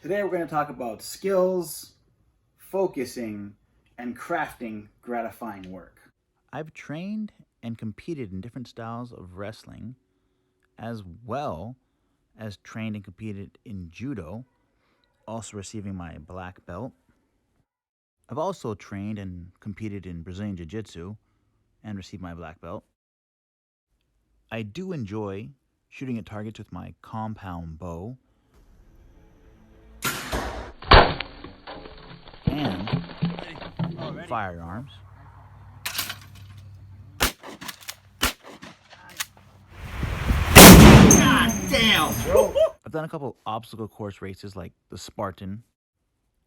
Today we're going to talk about skills, focusing, and crafting gratifying work. I've trained and competed in different styles of wrestling, as well as trained and competed in judo, also receiving my black belt. I've also trained and competed in Brazilian Jiu-Jitsu and received my black belt. I do enjoy shooting at targets with my compound bow and firearms. God damn! I've done a couple obstacle course races like the Spartan.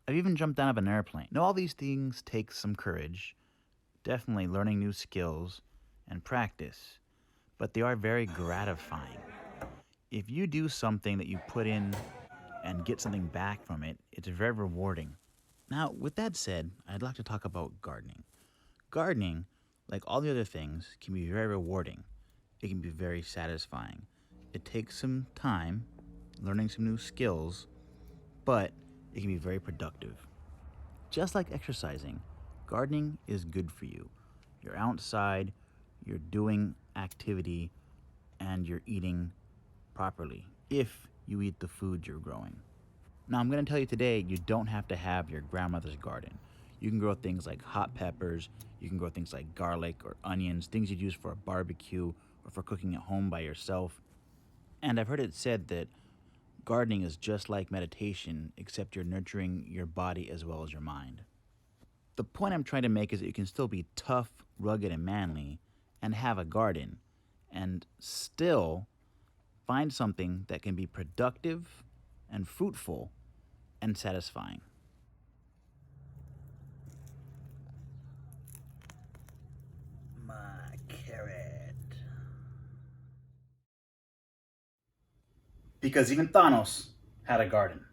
I've even jumped out of an airplane. Now, all these things take some courage, definitely learning new skills and practice, but they are very gratifying. If you do something that you put in and get something back from it, it's very rewarding. Now, with that said, I'd like to talk about gardening. Gardening, like all the other things, can be very rewarding. It can be very satisfying. It takes some time, learning some new skills, but it can be very productive. Just like exercising, gardening is good for you. You're outside, you're doing activity, and you're eating properly if you eat the food you're growing. Now, I'm going to tell you today, you don't have to have your grandmother's garden. You can grow things like hot peppers, you can grow things like garlic or onions, things you'd use for a barbecue or for cooking at home by yourself. And I've heard it said that gardening is just like meditation, except you're nurturing your body as well as your mind. The point I'm trying to make is that you can still be tough, rugged, and manly and have a garden and still find something that can be productive and fruitful and satisfying. My carrot. Because even Thanos had a garden.